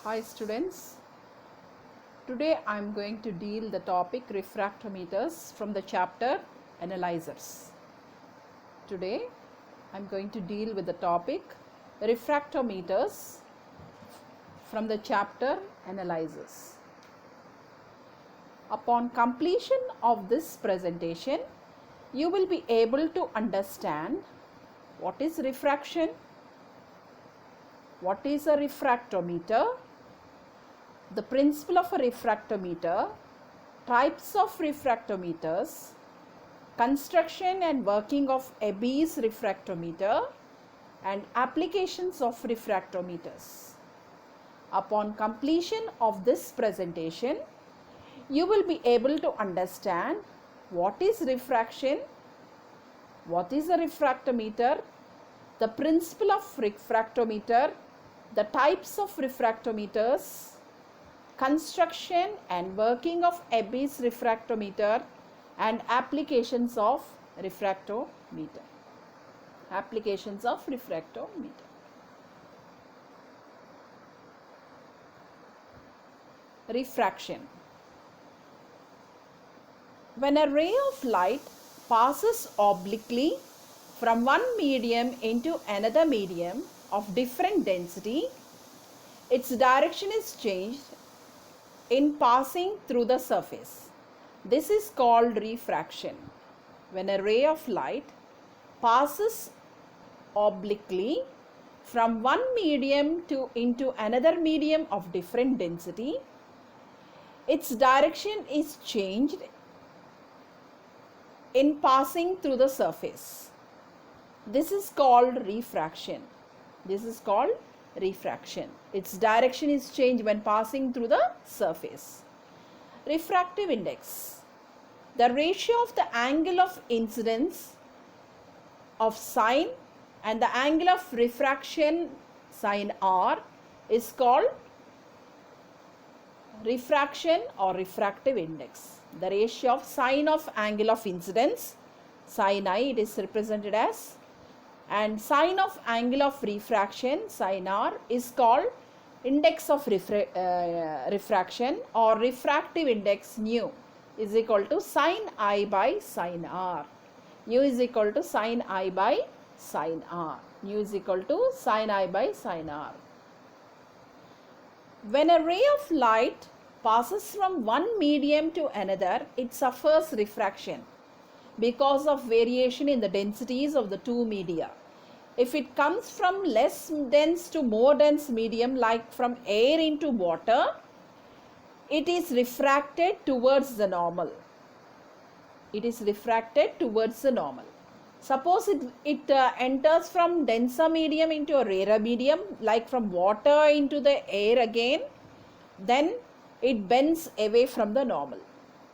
Hi students, today I am going to deal the topic refractometers from the chapter analyzers. Today I am going to deal with the topic refractometers from the chapter analyzers. Upon completion of this presentation, you will be able to understand what is refraction, what is a refractometer, the principle of a refractometer, types of refractometers, construction and working of Abe's refractometer, and applications of refractometers. Upon completion of this presentation, you will be able to understand what is refraction, what is a refractometer, the principle of refractometer, the types of refractometers, construction and working of Abe's refractometer, and applications of refractometer. Applications of refractometer. Refraction. When a ray of light passes obliquely from one medium into another medium of different density, its direction is changed in passing through the surface. This is called refraction. When a ray of light passes obliquely from one medium into another medium of different density, its direction is changed in passing through the surface. This is called refraction. This is called refraction. Its direction is changed when passing through the surface. Refractive index. The ratio of the angle of incidence of sine and the angle of refraction sin r is called refraction or refractive index. The ratio of sine of angle of incidence, sin I, it is represented as, and sine of angle of refraction, sin r, is called index of refraction or refractive index nu is equal to sin I by sin r. Nu is equal to sin I by sin r. Nu is equal to sin I by sin r. When a ray of light passes from one medium to another, it suffers refraction because of variation in the densities of the two media. If it comes from less dense to more dense medium, like from air into water, it is refracted towards the normal. It is refracted towards the normal. Suppose it enters from denser medium into a rarer medium, like from water into the air again, then it bends away from the normal.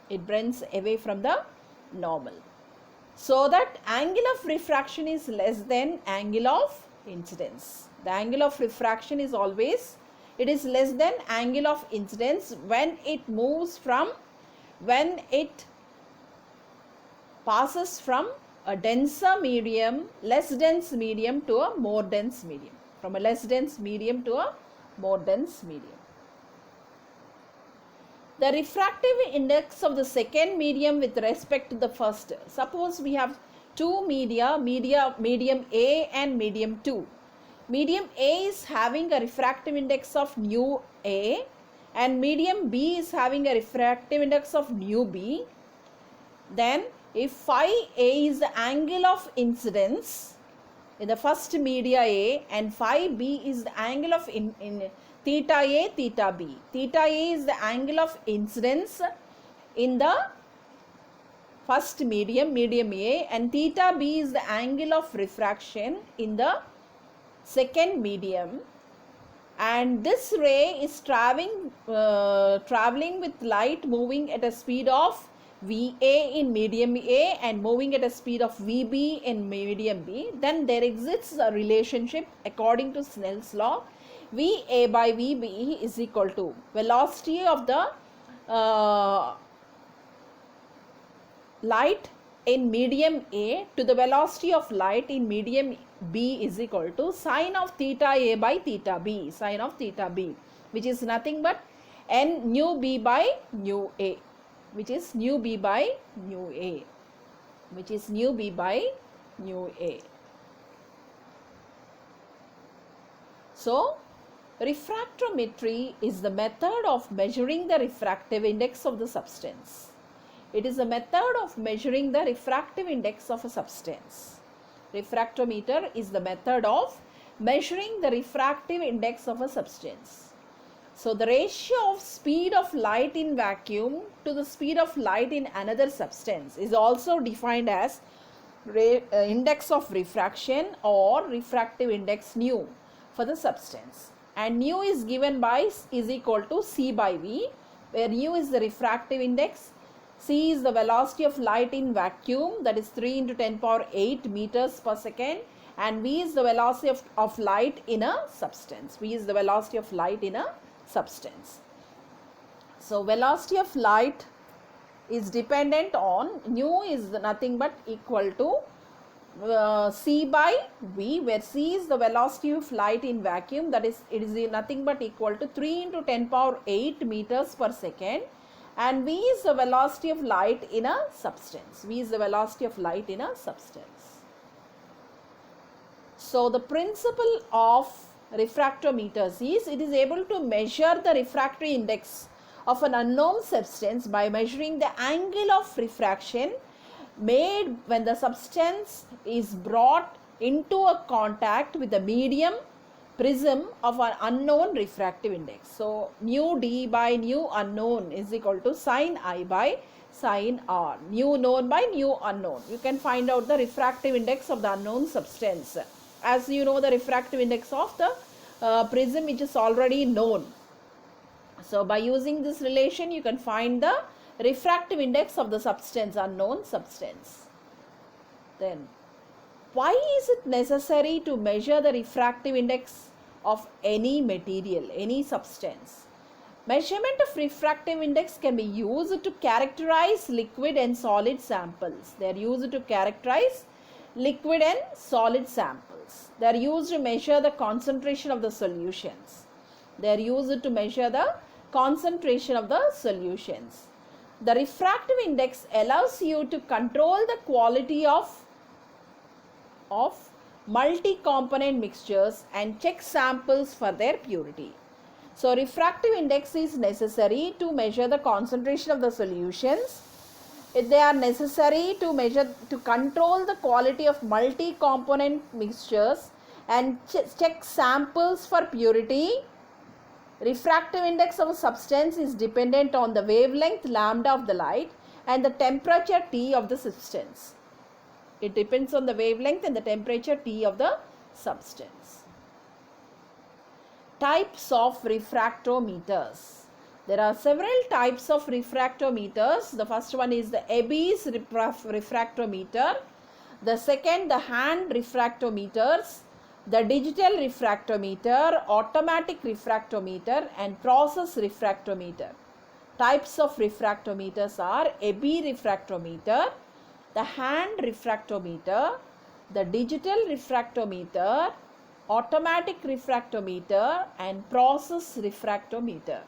It bends away from the normal. So that angle of refraction is less than angle of incidence. The angle of refraction is always, it is less than angle of incidence when it moves from, when it passes from a denser medium, less dense medium to a more dense medium. From a less dense medium to a more dense medium. The refractive index of the second medium with respect to the first. Suppose we have two medium A and medium 2. Medium A is having a refractive index of nu A and medium B is having a refractive index of nu B. Then if phi A is the angle of incidence in the first media A and phi B is the angle of theta A, theta B. Theta A is the angle of incidence in the first medium A, and theta B is the angle of refraction in the second medium. And this ray is traveling with light moving at a speed of VA in medium A and moving at a speed of VB in medium B. Then there exists a relationship according to Snell's law. VA by VB is equal to velocity of the light in medium A to the velocity of light in medium B is equal to sine of theta A by theta B, sine of theta B, which is nothing but n nu B by nu A, which is nu B by nu A, which is nu B by nu A. So, refractometry is the method of measuring the refractive index of the substance. It is a method of measuring the refractive index of a substance. Refractometer is the method of measuring the refractive index of a substance. So, the ratio of speed of light in vacuum to the speed of light in another substance is also defined as index of refraction or refractive index nu for the substance. And nu is given by is equal to C by V, where nu is the refractive index, C is the velocity of light in vacuum, that is 3 into 10 power 8 meters per second, and V is the velocity of light in a substance. V is the velocity of light in a substance. So, velocity of light is dependent on nu is nothing but equal to C by V, where C is the velocity of light in vacuum, that is it is nothing but equal to 3 into 10 power 8 meters per second, and V is the velocity of light in a substance. V is the velocity of light in a substance. So, the principle of refractometers is it is able to measure the refractive index of an unknown substance by measuring the angle of refraction made when the substance is brought into a contact with the medium prism of an unknown refractive index. So, nu d by nu unknown is equal to sine I by sine r, nu known by nu unknown. You can find out the refractive index of the unknown substance. As you know, the refractive index of the prism which is already known. So, by using this relation you can find the refractive index of the substance, unknown substance. Then, why is it necessary to measure the refractive index of any material, any substance? Measurement of refractive index can be used to characterize liquid and solid samples. They are used to characterize liquid and solid samples. They are used to measure the concentration of the solutions. They are used to measure the concentration of the solutions. The refractive index allows you to control the quality of multi-component mixtures and check samples for their purity. So, refractive index is necessary to measure the concentration of the solutions. They are necessary to control the quality of multi-component mixtures and check samples for purity. Refractive index of a substance is dependent on the wavelength lambda of the light and the temperature T of the substance. It depends on the wavelength and the temperature T of the substance. Types of refractometers. There are several types of refractometers. The first one is the Ebbe's refractometer. The second, the hand refractometers. The digital refractometer, automatic refractometer and process refractometer. Types of refractometers are Ebbe refractometer, the hand refractometer, the digital refractometer, automatic refractometer and process refractometer.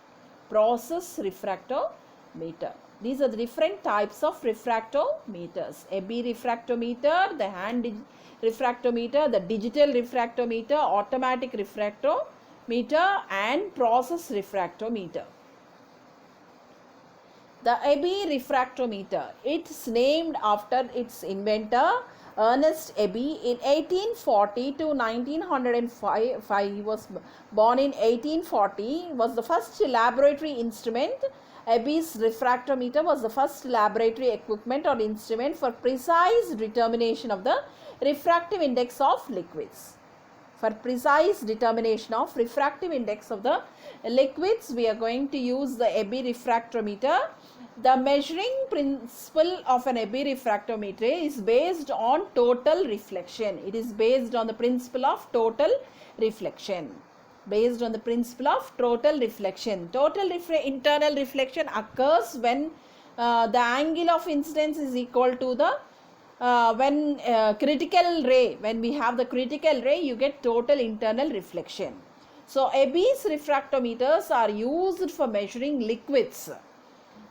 Process refractometer. These are the different types of refractometers. Ebbe refractometer, the hand refractometer, the digital refractometer, automatic refractometer and process refractometer. The Ebbe refractometer, it's named after its inventor Ernest Ebbe. In 1840 to 1905, he was born in 1840, was the first laboratory instrument. Ebbe's refractometer was the first laboratory equipment or instrument for precise determination of the refractive index of liquids. For precise determination of refractive index of the liquids, we are going to use the Ebbe refractometer. The measuring principle of an Ebbe refractometer is based on total reflection. It is based on the principle of total reflection. Based on the principle of total reflection. Total internal reflection occurs when the angle of incidence is equal to the when we have the critical ray, you get total internal reflection. So Abe's refractometers are used for measuring liquids.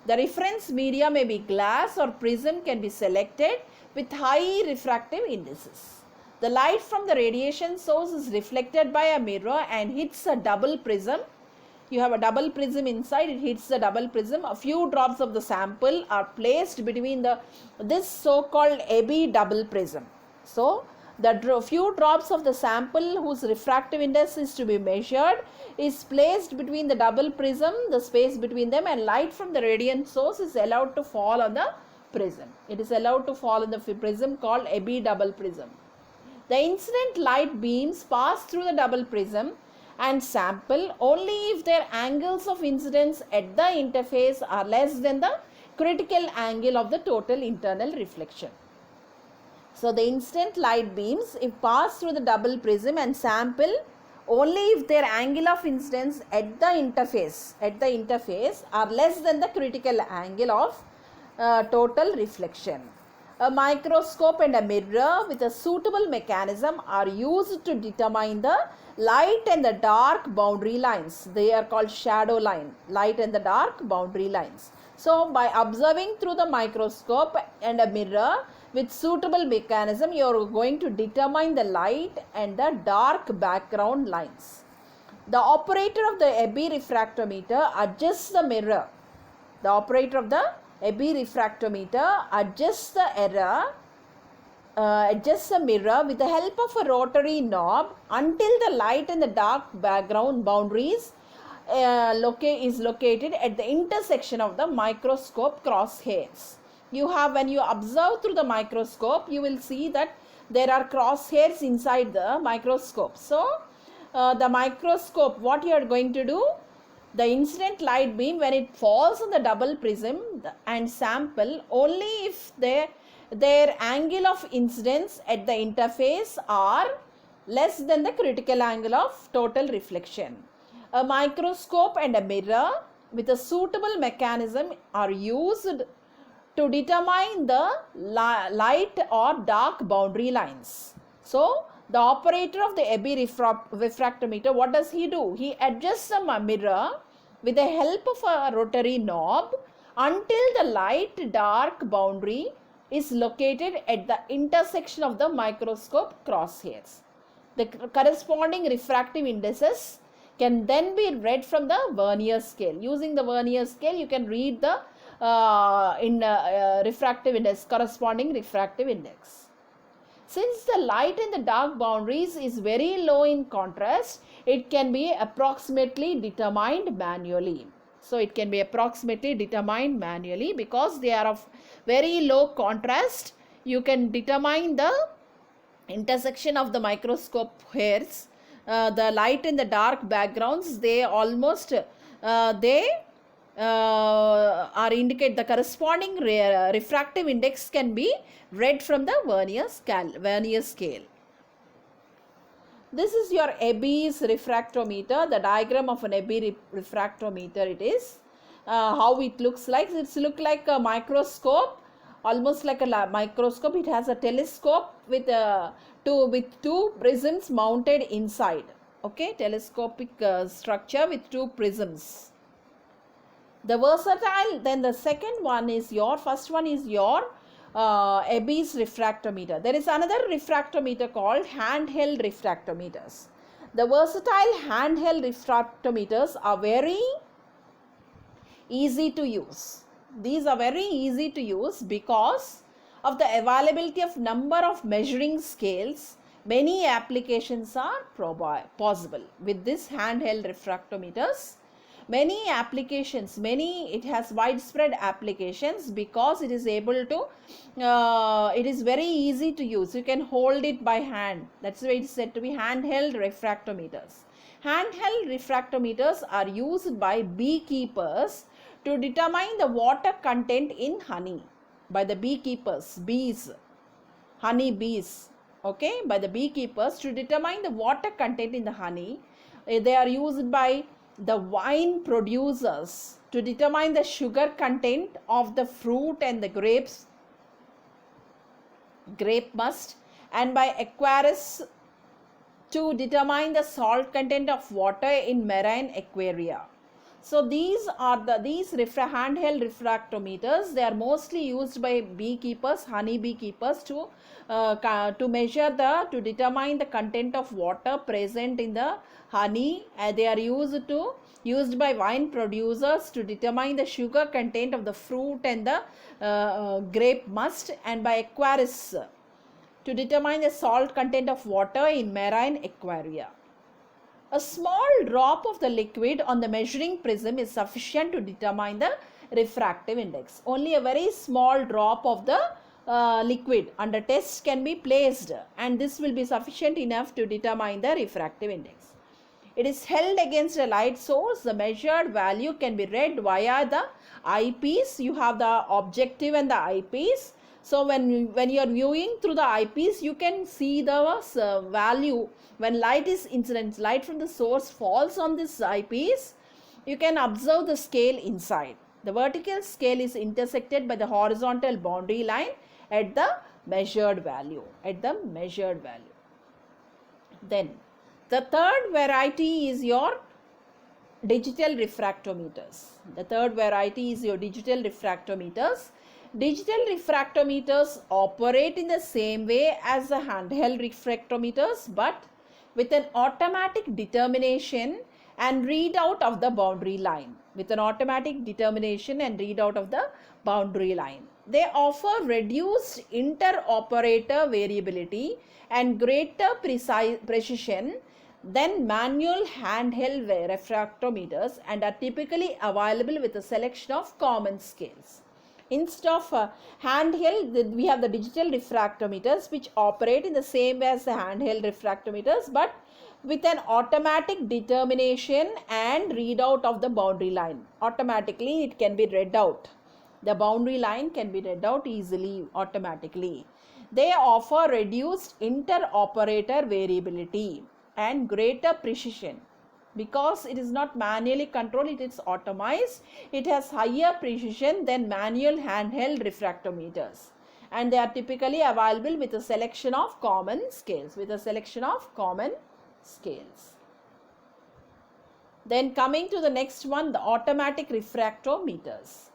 The reference media may be glass or prism, can be selected with high refractive indices. The light from the radiation source is reflected by a mirror and hits a double prism. You have a double prism inside, it hits the double prism. A few drops of the sample are placed between this so-called Abe double prism. So, the few drops of the sample whose refractive index is to be measured is placed between the double prism, the space between them, and light from the radiant source is allowed to fall on the prism. It is allowed to fall on the prism called Abe double prism. The incident light beams pass through the double prism and sample only if their angles of incidence at the interface are less than the critical angle of the total internal reflection. So the incident light beams if pass through the double prism and sample only if their angle of incidence at the interface are less than the critical angle of total reflection. A microscope and a mirror with a suitable mechanism are used to determine the light and the dark boundary lines. They are called shadow line, light and the dark boundary lines. So by observing through the microscope and a mirror with suitable mechanism, you are going to determine the light and the dark background lines. The operator of the Abe refractometer adjusts the mirror. The operator of the Abe refractometer adjusts the mirror with the help of a rotary knob until the light and the dark background boundaries is located at the intersection of the microscope crosshairs. When you observe through the microscope, you will see that there are crosshairs inside the microscope. So the microscope, what you are going to do, the incident light beam, when it falls on the double prism and sample only if their angle of incidence at the interface are less than the critical angle of total reflection. A microscope and a mirror with a suitable mechanism are used to determine the light or dark boundary lines. So the operator of the Abe refractometer, what does he do? He adjusts the mirror with the help of a rotary knob until the light dark boundary is located at the intersection of the microscope crosshairs. The corresponding refractive indices can then be read from the vernier scale. Using the vernier scale, you can read the refractive index, corresponding refractive index. Since the light in the dark boundaries is very low in contrast, it can be approximately determined manually. So it can be approximately determined manually because they are of very low contrast. You can determine the intersection of the microscope hairs. The light in the dark backgrounds, they almost are indicate the corresponding refractive index can be read from the vernier scale. This is your Abe's refractometer, the diagram of an Abe refractometer. It is how it looks like. It's look like a microscope, almost like a microscope. It has a telescope with two prisms mounted inside. Okay, telescopic structure with two prisms. The versatile, then the second one is first one is your Abe's refractometer. There is another refractometer called handheld refractometers. The versatile handheld refractometers are very easy to use. These are very easy to use because of the availability of number of measuring scales. Many applications are possible with this handheld refractometers. It has widespread applications because it is able to, it is very easy to use. You can hold it by hand. That's why it is said to be handheld refractometers. Handheld refractometers are used by beekeepers to determine the water content in honey. By the beekeepers, honey bees. Okay, by the beekeepers to determine the water content in the honey. They are used by the wine producers to determine the sugar content of the fruit and the grapes. grape must, and by aquarius to determine the salt content of water in marine aquaria. So these are these handheld refractometers. They are mostly used by beekeepers, honey beekeepers to measure to determine the content of water present in the honey. They are used by wine producers to determine the sugar content of the fruit and the grape must, and by aquarists to determine the salt content of water in marine aquaria. A small drop of the liquid on the measuring prism is sufficient to determine the refractive index. Only a very small drop of the liquid under test can be placed, and this will be sufficient enough to determine the refractive index. It is held against a light source. The measured value can be read via the eyepiece. You have the objective and the eyepiece. So when you are viewing through the eyepiece, you can see the value. When light is incident, light from the source falls on this eyepiece, you can observe the scale inside. The vertical scale is intersected by the horizontal boundary line at the measured value. Then the third variety is your digital refractometers. Digital refractometers operate in the same way as the handheld refractometers, but with an automatic determination and readout of the boundary line. They offer reduced inter-operator variability and greater precision than manual handheld refractometers, and are typically available with a selection of common scales. Instead of handheld, we have the digital refractometers which operate in the same way as the handheld refractometers, but with an automatic determination and readout of the boundary line. Automatically it can be read out. The boundary line can be read out easily, automatically. They offer reduced inter-operator variability and greater precision. Because it is not manually controlled, it is automated. It has higher precision than manual handheld refractometers, and they are typically available with a selection of common scales. Then coming to the next one, the automatic refractometers.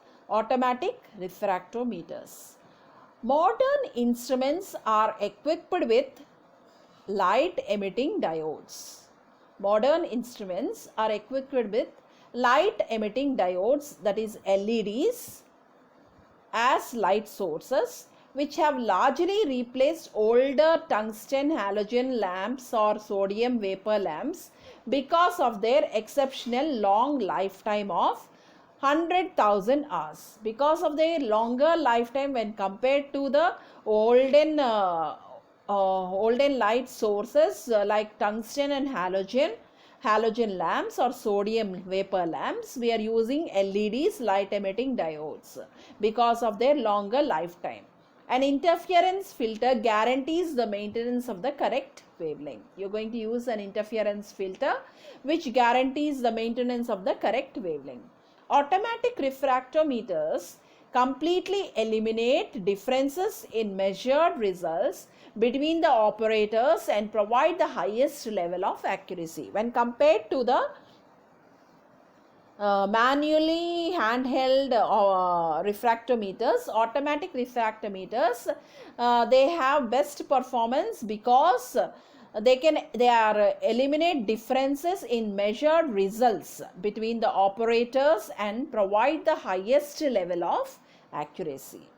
Modern instruments are equipped with light emitting diodes. That is LEDs, as light sources, which have largely replaced older tungsten halogen lamps or sodium vapor lamps because of their exceptional long lifetime of 100,000 hours. Because of their longer lifetime when compared to the olden light sources like tungsten and halogen lamps or sodium vapor lamps, we are using LEDs, light emitting diodes, because of their longer lifetime. An interference filter guarantees the maintenance of the correct wavelength. You are going to use an interference filter which guarantees the maintenance of the correct wavelength. Automatic refractometers completely eliminate differences in measured results between the operators and provide the highest level of accuracy. When compared to the manually handheld refractometers, automatic refractometers, they have best performance because they eliminate differences in measured results between the operators and provide the highest level of accuracy.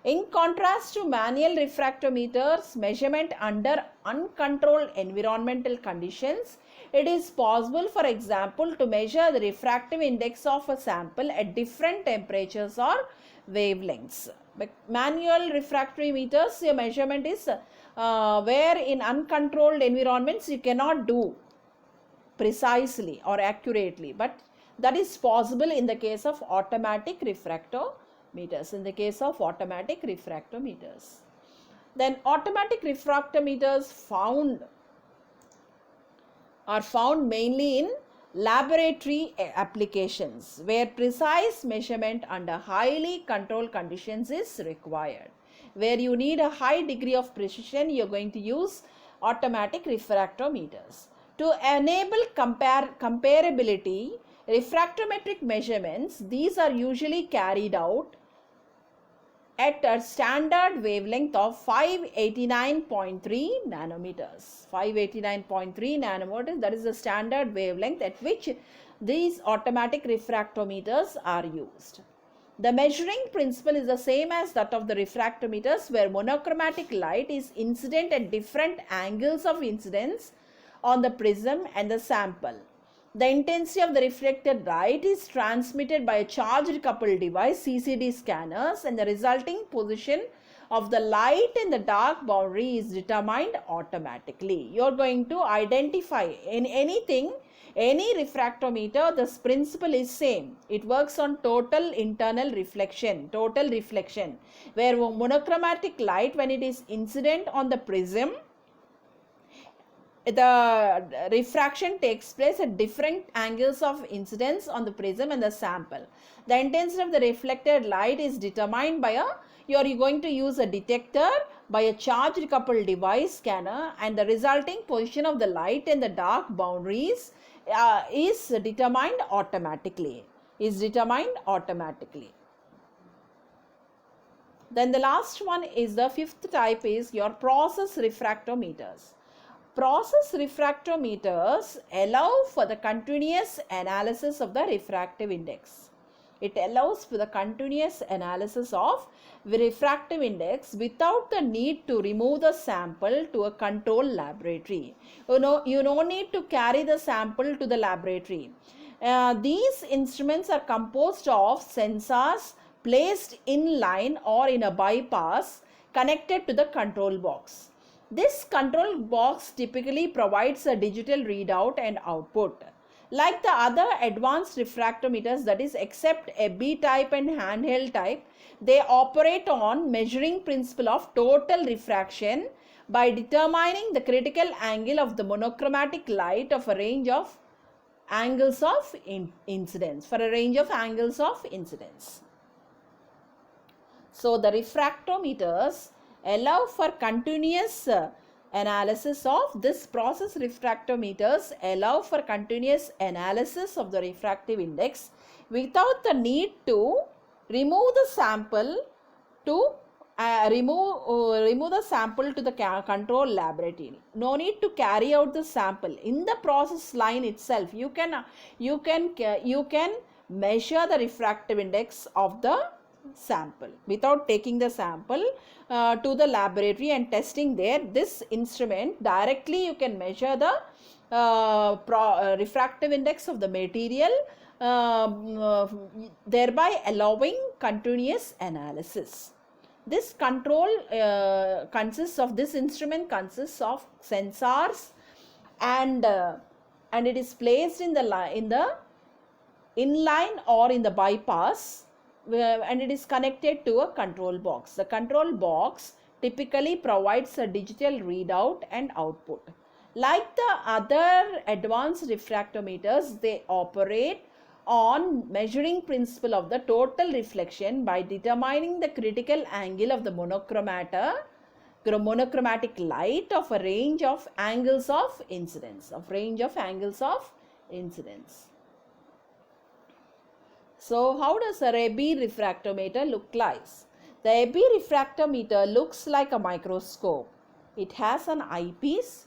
In contrast to manual refractometers, measurement under uncontrolled environmental conditions, it is possible, for example, to measure the refractive index of a sample at different temperatures or wavelengths. But manual refractometers, your measurement is where in uncontrolled environments you cannot do precisely or accurately, but that is possible in the case of automatic refractometers. Then automatic refractometers are found mainly in laboratory applications where precise measurement under highly controlled conditions is required. where you need a high degree of precision, you're going to use automatic refractometers. To enable comparability, refractometric measurements, these are usually carried out at a standard wavelength of 589.3 nanometers. 589.3 nanometers, that is the standard wavelength at which these automatic refractometers are used. The measuring principle is the same as that of the refractometers, where monochromatic light is incident at different angles of incidence on the prism and the sample. The intensity of the reflected light is transmitted by a charged coupled device, CCD scanners, and the resulting position of the light in the dark boundary is determined automatically. You are going to identify in anything, any refractometer, this principle is same. It works on total internal reflection, where monochromatic light, when it is incident on the prism, the refraction takes place at different angles of incidence on the prism and the sample. The intensity of the reflected light is determined by you are going to use a detector by a charged coupled device scanner, and the resulting position of the light in the dark boundaries is determined automatically. Then the last one is the fifth type is your process refractometers. Process refractometers allow for the continuous analysis of the refractive index. It allows for the continuous analysis of the refractive index without the need to remove the sample to a control laboratory. You don't need to carry the sample to the laboratory. These instruments are composed of sensors placed in line or in a bypass connected to the control box. This control box typically provides a digital readout and output. Like the other advanced refractometers, that is except EBI type and handheld type, they operate on measuring principle of total refraction by determining the critical angle of the monochromatic light of a range of angles of incidence, So the refractometers allow for continuous analysis of this process refractometers allow for continuous analysis of the refractive index without the need to remove the sample to remove the sample to the control laboratory. No need to carry out the sample in the process line itself. You can measure the refractive index of the sample without taking the sample to the laboratory and testing there. This instrument directly you can measure the refractive index of the material, thereby allowing continuous analysis. This instrument consists of sensors and it is placed in the inline or in the bypass, and it is connected to a control box. The control box typically provides a digital readout and output. Like the other advanced refractometers, they operate on measuring principle of the total reflection by determining the critical angle of the monochromatic light of a range of angles of incidence. So how does a EBI refractometer look like? The EBI refractometer looks like a microscope. It has an eyepiece.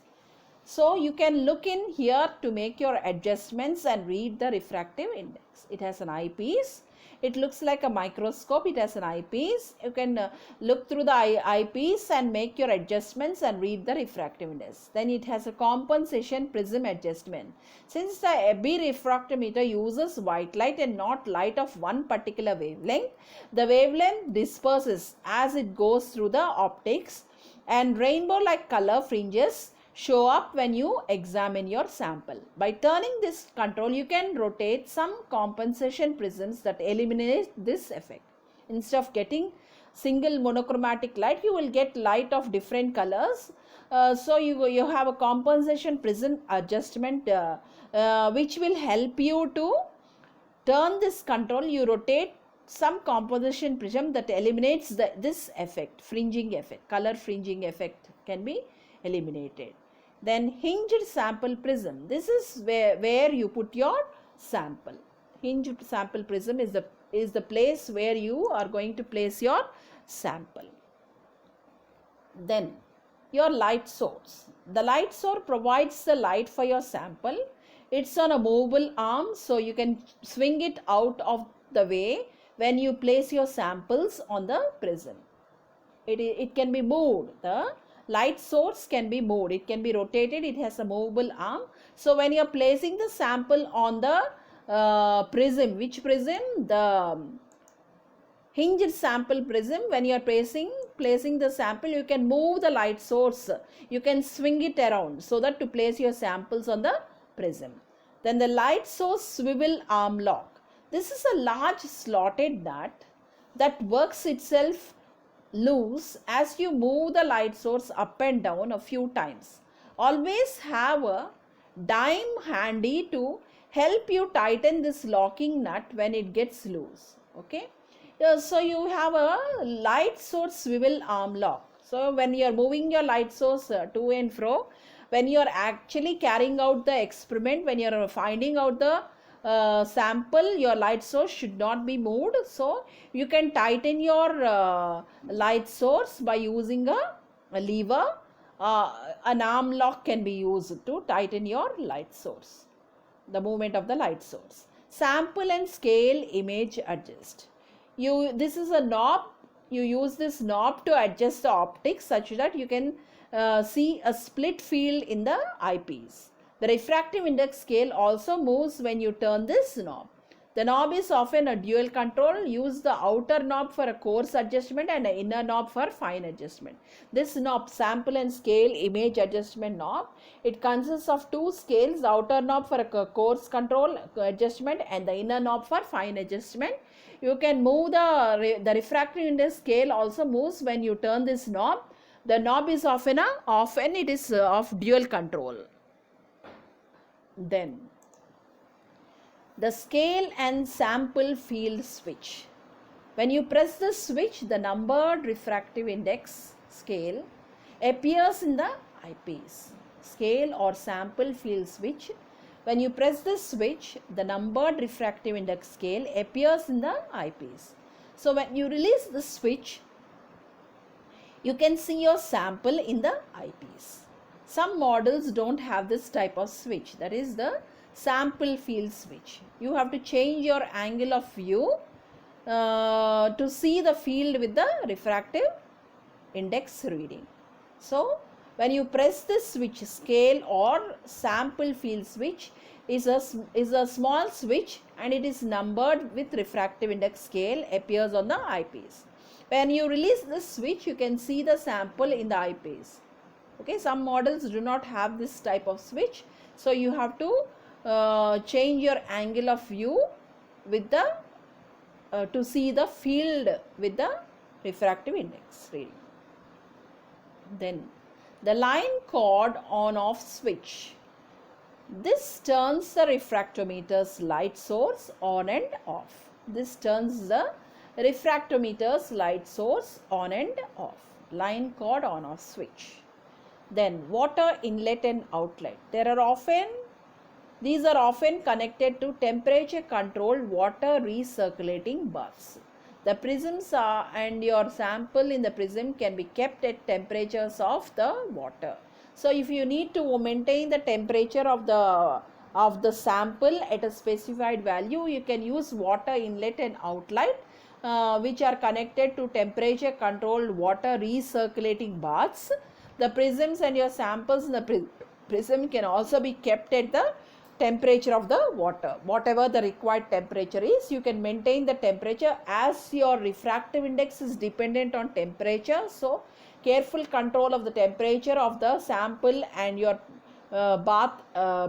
So you can look in here to make your adjustments and read the refractive index. It has an eyepiece. It looks like a microscope. It has an eyepiece. You can look through the eyepiece and make your adjustments and read the refractive index. Then it has a compensation prism adjustment. Since the EBI refractometer uses white light and not light of one particular wavelength, the wavelength disperses as it goes through the optics, and rainbow-like color fringes show up when you examine your sample. By turning this control, you can rotate some compensation prisms that eliminate this effect. Instead of getting single monochromatic light, you will get light of different colors. So you have a compensation prism adjustment which will help you to turn this control. You rotate some composition prism that eliminates this effect, fringing effect, color fringing effect can be eliminated. Then hinged sample prism. This is where you put your sample. Hinged sample prism is the place where you are going to place your sample. Then your light source. The light source provides the light for your sample. It's on a movable arm, so you can swing it out of the way when you place your samples on the prism. It can be moved. The light source can be moved. It can be rotated. It has a movable arm. So when you are placing the sample on the prism, which prism? The hinged sample prism, when you are placing the sample, you can move the light source. You can swing it around so that to place your samples on the prism. Then the light source swivel arm lock. This is a large slotted nut that works itself loose as you move the light source up and down a few times. Always have a dime handy to help you tighten this locking nut when it gets loose. Okay. So you have a light source swivel arm lock. So when you are moving your light source to and fro, when you are actually carrying out the experiment, when you are finding out the sample, your light source should not be moved. So you can tighten your light source by using a lever. An arm lock can be used to tighten your light source, the movement of the light source. Sample and scale image adjust. This is a knob. You use this knob to adjust the optics such that you can see a split field in the eyepiece. The refractive index scale also moves when you turn this knob. The knob is often a dual control. Use the outer knob for a coarse adjustment and an inner knob for fine adjustment. This knob, sample and scale image adjustment knob, it consists of two scales, the outer knob for a coarse control adjustment and the inner knob for fine adjustment. You can move the refractive index scale also moves when you turn this knob. The knob is often it is of dual control. Then the scale and sample field switch. When you press the switch, the numbered refractive index scale appears in the eyepiece. Scale or sample field switch. When you press the switch, the numbered refractive index scale appears in the eyepiece. So when you release the switch, you can see your sample in the eyepiece. Some models don't have this type of switch, that is the sample field switch. You have to change your angle of view to see the field with the refractive index reading. So when you press this switch, scale or sample field switch is a small switch and it is numbered with refractive index scale, appears on the eyepiece. When you release this switch, you can see the sample in the eyepiece. Okay, some models do not have this type of switch, so you have to change your angle of view with the to see the field with the refractive index reading. Then the line cord on off switch. This turns the refractometer's light source on and off. This turns the refractometer's light source on and off. Line cord on off switch. Then water inlet and outlet. These are often connected to temperature controlled water recirculating baths. The prisms and your sample in the prism can be kept at temperatures of the water. So if you need to maintain the temperature of the sample at a specified value, you can use water inlet and outlet which are connected to temperature controlled water recirculating baths. The prisms and your samples in the prism can also be kept at the temperature of the water. Whatever the required temperature is, you can maintain the temperature as your refractive index is dependent on temperature. So careful control of the temperature of the sample and your bath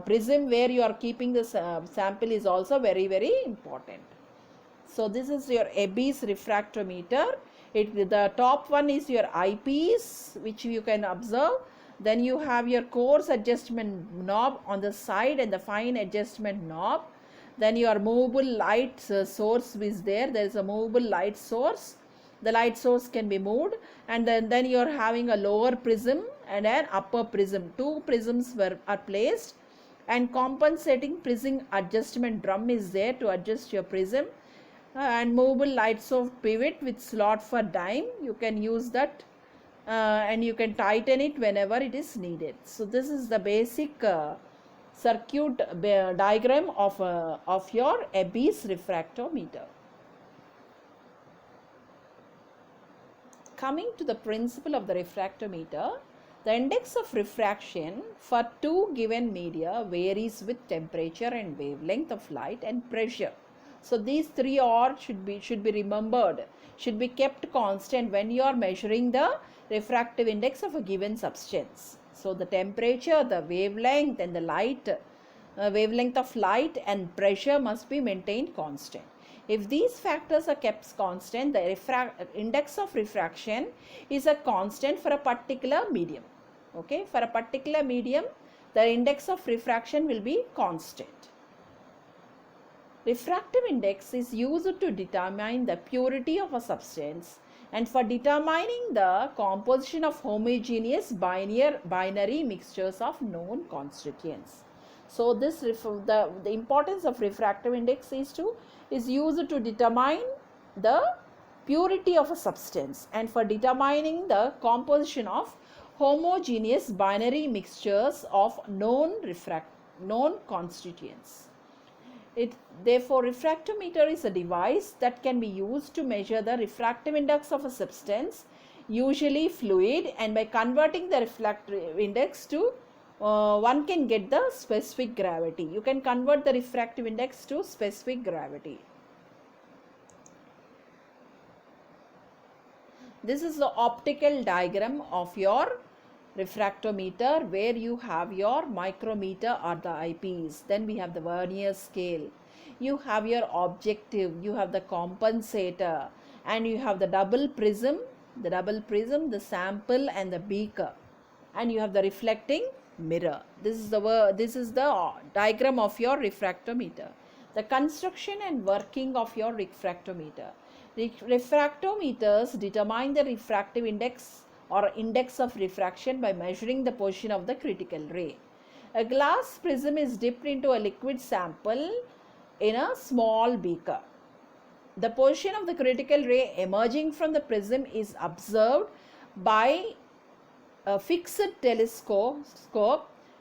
prism where you are keeping the sample is also very, very important. So this is your Abe's refractometer. The top one is your eyepiece, which you can observe. Then you have your coarse adjustment knob on the side and the fine adjustment knob. Then your movable light source is there. There is a movable light source. The light source can be moved, and then you are having a lower prism and an upper prism. Two prisms are placed, and compensating prism adjustment drum is there to adjust your prism, and movable light source pivot with slot for dime. You can use that, and you can tighten it whenever it is needed. So this is the basic circuit diagram of your Abe's refractometer. Coming to the principle of the refractometer, the index of refraction for two given media varies with temperature and wavelength of light and pressure. So these three should be remembered, should be kept constant when you are measuring the refractive index of a given substance. So the temperature, the wavelength and the light, wavelength of light and pressure must be maintained constant. If these factors are kept constant, the index of refraction is a constant for a particular medium. Okay, for a particular medium, the index of refraction will be constant. Refractive index is used to determine the purity of a substance and for determining the composition of homogeneous binary mixtures of known constituents. So this the importance of refractive index is used to determine the purity of a substance and for determining the composition of homogeneous binary mixtures of known constituents. Therefore, refractometer is a device that can be used to measure the refractive index of a substance, usually fluid, and by converting the refractive index to one can get the specific gravity. You can convert the refractive index to specific gravity. This is the optical diagram of your refractometer, where you have your micrometer or the eyepiece. Then we have the vernier scale. You have your objective, you have the compensator, and you have the double prism, the sample and the beaker, and you have the reflecting mirror. This is the diagram of your refractometer. The construction and working of your refractometer. Refractometers determine the refractive index or index of refraction by measuring the position of the critical ray. A glass prism is dipped into a liquid sample in a small beaker. The position of the critical ray emerging from the prism is observed by a fixed telescope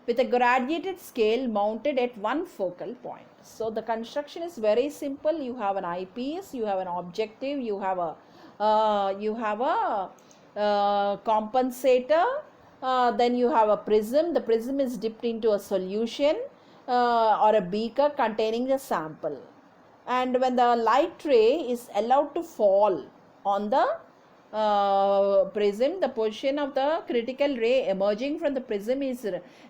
with a graduated scale mounted at one focal point. So the construction is very simple. You have an eyepiece, you have an objective, you have a compensator, then you have a prism. The prism is dipped into a solution or a beaker containing the sample, and when the light ray is allowed to fall on the prism, the position of the critical ray emerging from the prism is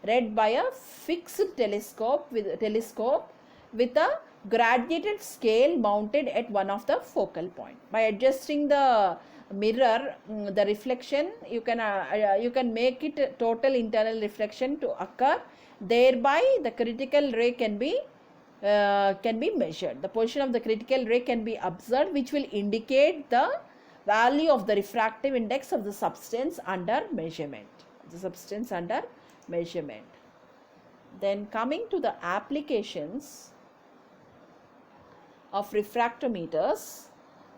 read by a fixed telescope with a graduated scale mounted at one of the focal point. By adjusting the mirror, the reflection, you can make it total internal reflection to occur. Thereby the critical ray can be measured. The position of the critical ray can be observed, which will indicate the value of the refractive index of the substance under measurement. Then coming to the applications of refractometers.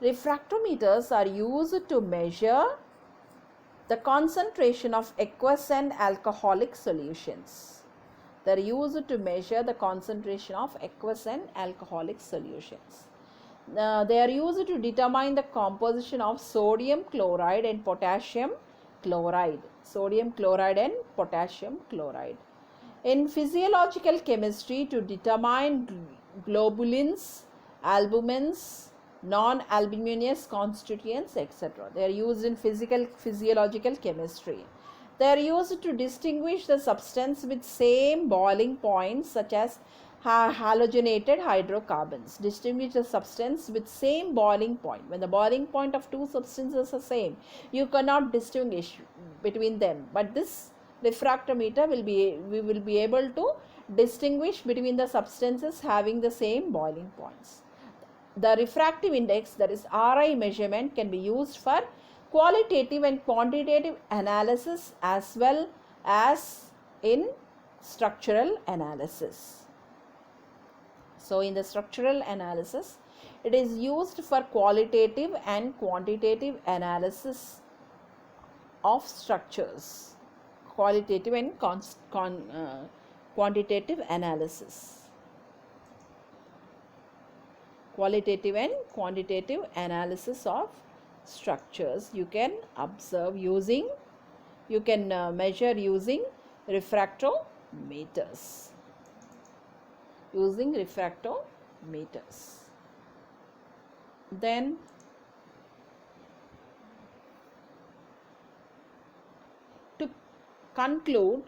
Refractometers are used to measure the concentration of aqueous and alcoholic solutions. They are used to measure the concentration of aqueous and alcoholic solutions. They are used to determine the composition of sodium chloride and potassium chloride. In physiological chemistry, to determine globulins, albumins, non-albuminous constituents, etc. They are used in physiological chemistry. They are used to distinguish the substance with same boiling points, such as halogenated hydrocarbons. Distinguish the substance with same boiling point. When the boiling point of two substances are same, you cannot distinguish between them. But this refractometer we will be able to distinguish between the substances having the same boiling points. The refractive index, that is RI measurement, can be used for qualitative and quantitative analysis as well as in structural analysis. So in the structural analysis, it is used for qualitative and quantitative analysis of structures. Qualitative and quantitative analysis. Qualitative and quantitative analysis of structures you can observe using, you can measure using refractometers. Using refractometers. Then to conclude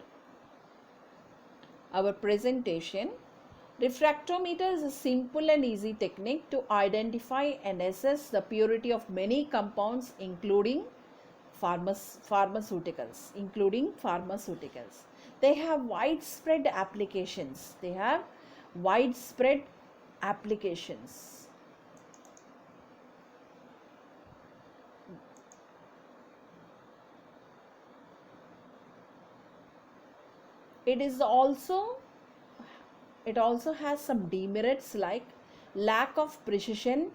our presentation, refractometer is a simple and easy technique to identify and assess the purity of many compounds including pharmaceuticals. They have widespread applications. It also has some demerits like lack of precision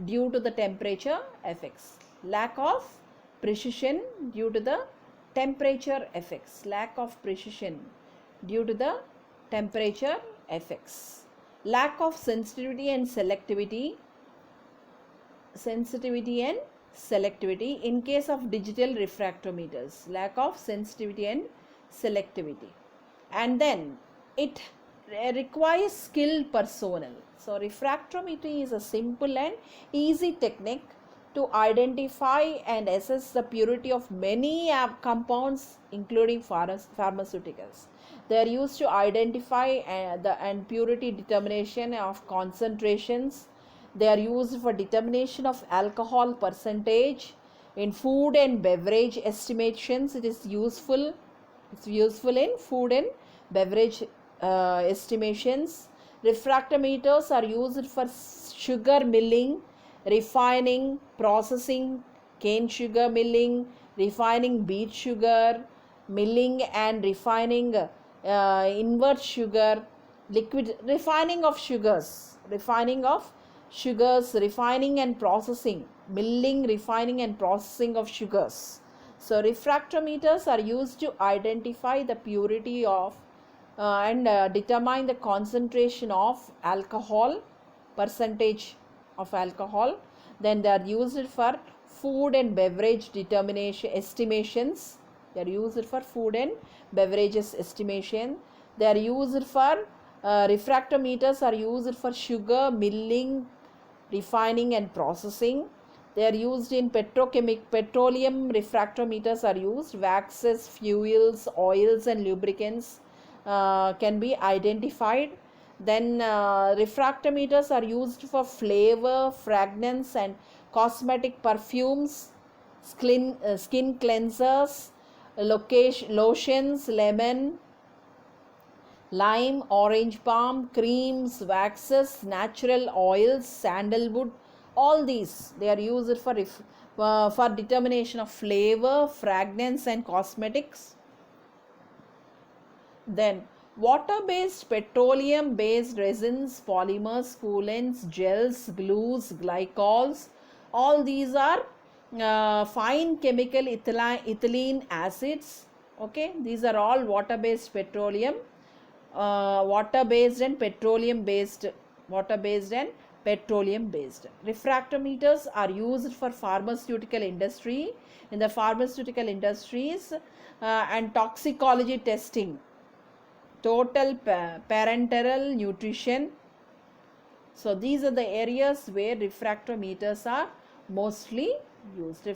due to the temperature effects. Lack of precision due to the temperature effects. Lack of sensitivity and selectivity. In case of digital refractometers. Lack of sensitivity and selectivity. And then it requires skilled personnel. So refractometry is a simple and easy technique to identify and assess the purity of many compounds including pharmaceuticals. They are used to identify the purity determination of concentrations. They are used for determination of alcohol percentage. In food and beverage estimations, it is useful. It's useful in food and beverage estimations. Refractometers are used for sugar milling, refining, processing, cane sugar milling, refining beet sugar, milling and refining invert sugar, liquid refining of sugars, refining and processing, milling, refining and processing of sugars. So refractometers are used to identify the purity of and determine the concentration of alcohol, percentage of alcohol. Then they are used for food and beverage estimations. They are used for food and beverages estimation. They are used for refractometers are used for sugar milling, refining and processing. They are used in petroleum refractometers are used. Waxes, fuels, oils and lubricants can be identified. Then refractometers are used for flavor, fragrance and cosmetic perfumes, skin cleansers, lotions, lemon, lime, orange balm, creams, waxes, natural oils, sandalwood. All these they are used for determination of flavor, fragrance and cosmetics. Then water-based, petroleum-based resins, polymers, coolants, gels, glues, glycols, all these are fine chemical ethylene acids. Okay, these are all water-based, petroleum, water-based and petroleum-based. Refractometers are used for pharmaceutical industry, in the pharmaceutical industries and toxicology testing, total parenteral nutrition. So these are the areas where refractometers are mostly used.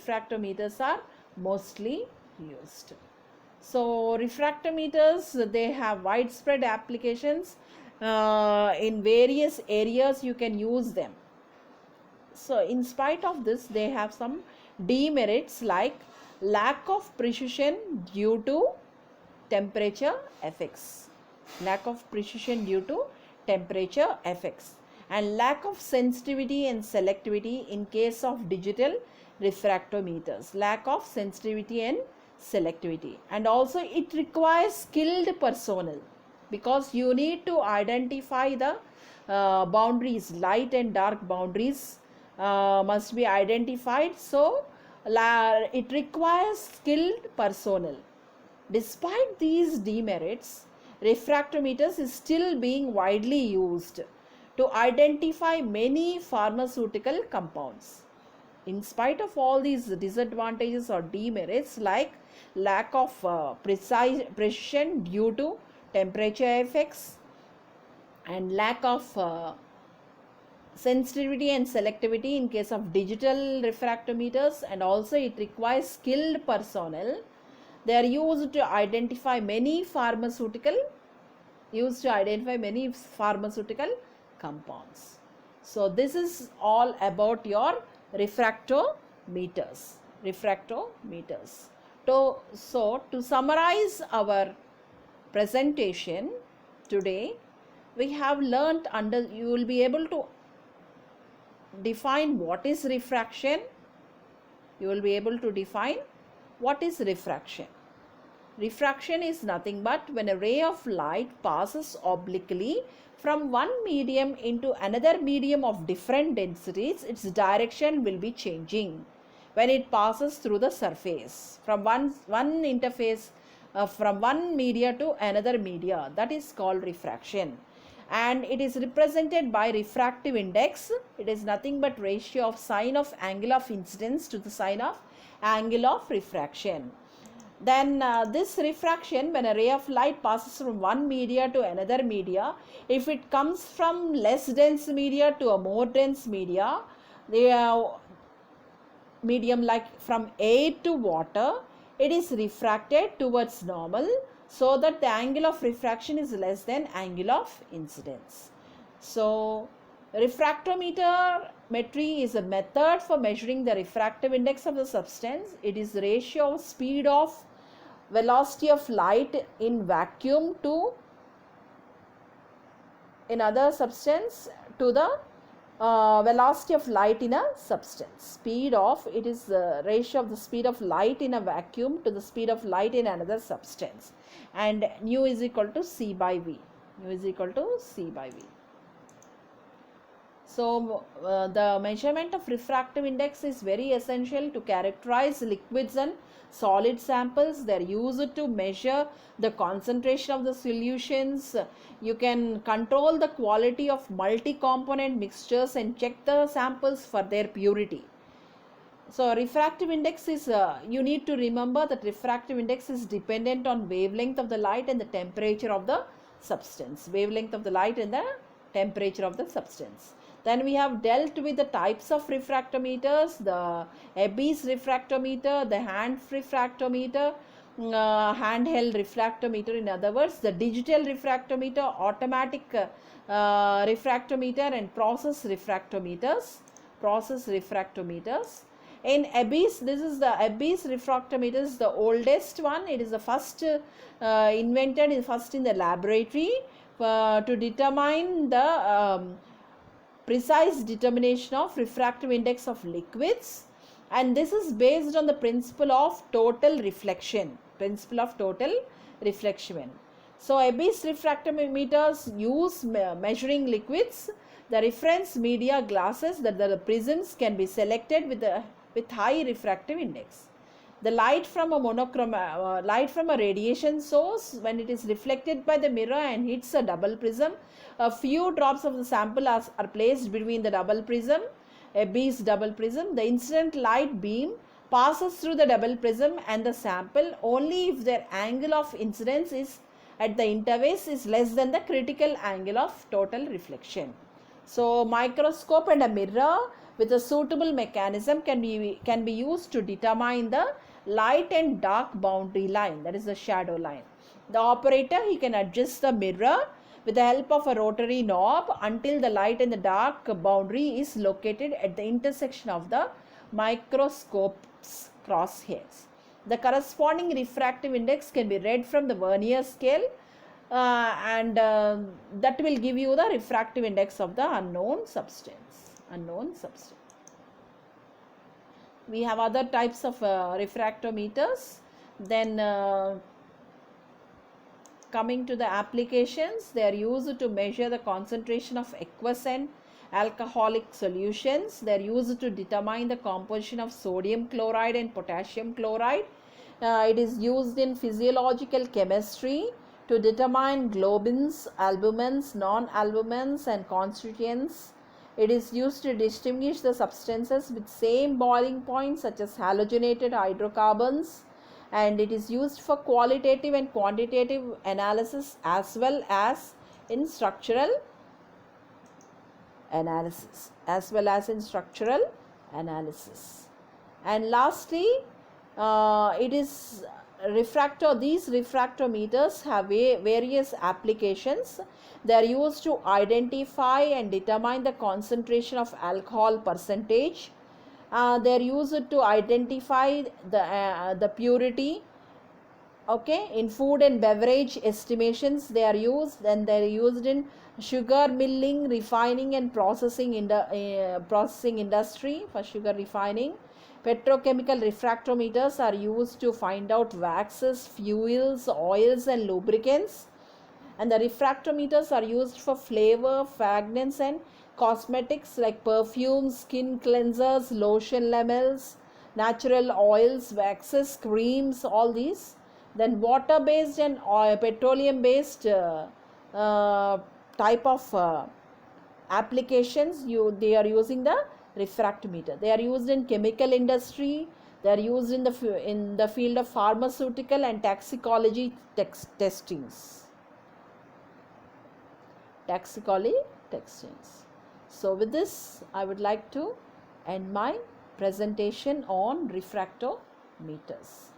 So refractometers, they have widespread applications. In various areas you can use them. So in spite of this, they have some demerits like lack of precision due to temperature effects. lack of precision due to temperature effects, and lack of sensitivity and selectivity in case of digital refractometers, lack of sensitivity and selectivity. And also it requires skilled personnel, because you need to identify the boundaries, light and dark boundaries must be identified. So it requires skilled personnel. Despite these demerits, refractometers is still being widely used to identify many pharmaceutical compounds. In spite of all these disadvantages or demerits, like lack of precision due to temperature effects, and lack of sensitivity and selectivity in case of digital refractometers, and also it requires skilled personnel, they are used to identify many pharmaceutical compounds. So this is all about your refractometers. So to summarize our presentation today, we have learnt you will be able to define what is refraction. You will be able to define what is refraction. Refraction is nothing but when a ray of light passes obliquely from one medium into another medium of different densities, its direction will be changing when it passes through the surface from one interface, from one media to another media. That is called refraction, and it is represented by refractive index. It is nothing but ratio of sine of angle of incidence to the sine of angle of refraction. Then this refraction, when a ray of light passes from one media to another media, if it comes from less dense media to a more dense media, the medium like from air to water, it is refracted towards normal, so that the angle of refraction is less than angle of incidence. So refractometry is a method for measuring the refractive index of the substance. It is the ratio of speed of velocity of light in vacuum to in other substance to the velocity of light in a substance. Speed of, it is the ratio of the speed of light in a vacuum to the speed of light in another substance, and nu is equal to C by V. So the measurement of refractive index is very essential to characterize liquids and solid samples. They are used to measure the concentration of the solutions. You can control the quality of multi-component mixtures and check the samples for their purity. So refractive index is, you need to remember that refractive index is dependent on wavelength of the light and the temperature of the substance. Then we have dealt with the types of refractometers, the Abe's refractometer, the handheld refractometer, in other words, the digital refractometer, automatic refractometer, and process refractometers. In Abe's, this is the Abe's refractometer, is the oldest one. It is the first invented first in the laboratory to determine the precise determination of refractive index of liquids, and this is based on the principle of total reflection. So Abe's refractometers use measuring liquids. The reference media glasses, that the prisms can be selected with high refractive index. The light from a radiation source, when it is reflected by the mirror and hits a double prism, a few drops of the sample are placed between the double prism, Abe's double prism. The incident light beam passes through the double prism and the sample only if their angle of incidence is at the interface is less than the critical angle of total reflection. So microscope and a mirror with a suitable mechanism can be used to determine the light and dark boundary line, that is the shadow line. The operator, he can adjust the mirror with the help of a rotary knob until the light and the dark boundary is located at the intersection of the microscope's crosshairs. The corresponding refractive index can be read from the vernier scale and that will give you the refractive index of the unknown substance. We have other types of refractometers. Then coming to the applications, they are used to measure the concentration of aqueous and alcoholic solutions. They are used to determine the composition of sodium chloride and potassium chloride. It is used in physiological chemistry to determine globins, albumins, non-albumins and constituents. It is used to distinguish the substances with same boiling point, such as halogenated hydrocarbons, and it is used for qualitative and quantitative analysis as well as in structural analysis. And lastly, these refractometers have various applications. They are used to identify and determine the concentration of alcohol percentage. They are used to identify the purity. Okay, in food and beverage estimations they are used, and they are used in sugar milling, refining and processing industry for sugar refining. Petrochemical refractometers are used to find out waxes, fuels, oils and lubricants. And the refractometers are used for flavor, fragrance and cosmetics like perfumes, skin cleansers, lotion lamels, natural oils, waxes, creams, all these. Then water based and petroleum based type of applications, they are using the refractometer. They are used in chemical industry. They are used in the field of pharmaceutical and toxicology testings. So with this, I would like to end my presentation on refractometers.